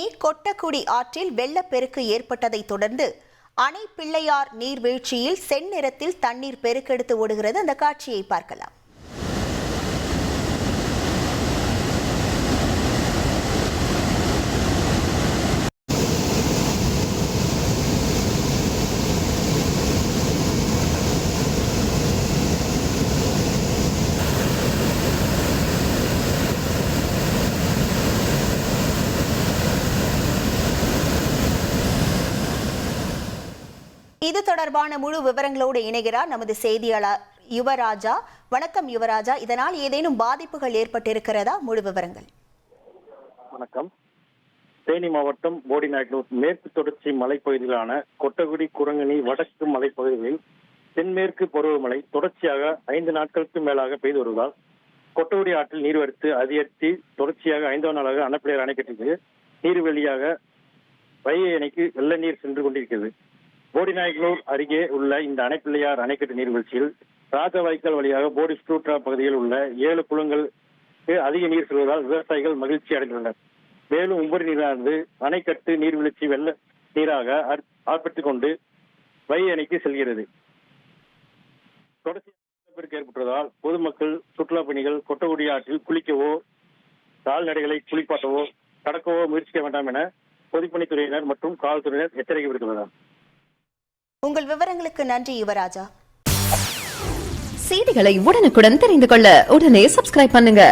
தேனி கொட்டக்குடி ஆற்றில் வெள்ளப்பெருக்கு ஏற்பட்டதை தொடர்ந்து அணை பிள்ளையார் நீர்வீழ்ச்சியில் செந்நிறத்தில் தண்ணீர் பெருக்கெடுத்து ஓடுகிறது. அந்த காட்சியை பார்க்கலாம். இது தொடர்பான முழு விவரங்களோடு இணைகிறார் நமது செய்தியாளர் யுவராஜா. வணக்கம் யுவராஜா, இதனால் ஏதேனும் பாதிப்புகள் ஏற்பட்டிருக்கிறதா? முழு விவரங்கள். வணக்கம். தேனி மாவட்டம் போடிநாயக்கனூர் மேற்கு தொடர்ச்சி மலைப்பகுதிகளான கொட்டகுடி, குரங்கணி, வடக்கு மலைப்பகுதிகளில் தென்மேற்கு பருவமழை தொடர்ச்சியாக 5 நாட்களுக்கு மேலாக பெய்து வருவதால் கொட்டகுடி ஆற்றில் நீர்வரத்து அதிகரித்து தொடர்ச்சியாக 5ஆம் நாளாக அணைப்பிள்ளையார் அணைக்கட்டுக்கு நீர் வெளியாக வைகை அணைக்கு வெள்ள நீர் சென்று கொண்டிருக்கிறது. போடிநாயக்கனூர் அருகே உள்ள இந்த அணைப்பிள்ளையார் அணைக்கட்டு நீர்வீழ்ச்சியில் ராஜவாய்க்கால் வழியாக போடி ஸ்டூட்ரா பகுதியில் உள்ள 7 குளங்களுக்கு அதிக நீர் செல்வதால் விவசாயிகள் மகிழ்ச்சி அடைந்துள்ளனர். மேலும் உபரி நீரானது அணைக்கட்டு நீர்வீழ்ச்சி வெள்ள நீராக ஆர்ப்பட்டுக் கொண்டு வைகை அணைக்கு செல்கிறது. தொடர்ச்சியாக ஏற்பட்டதால் பொதுமக்கள், சுற்றுலா பயணிகள் கொட்டகுடி ஆற்றில் குளிக்கவோ, கால்நடைகளை குளிப்பாட்டவோ, கடக்கவோ முயற்சிக்க வேண்டாம் என பொதுப்பணித்துறையினர் மற்றும் காவல்துறையினர் எச்சரிக்கை விடுத்துள்ளனர். உங்கள் விவரங்களுக்கு நன்றி யுவராஜா. செய்திகளை உடனுக்குடன் தெரிந்து கொள்ள உடனே சப்ஸ்கிரைப் பண்ணுங்க.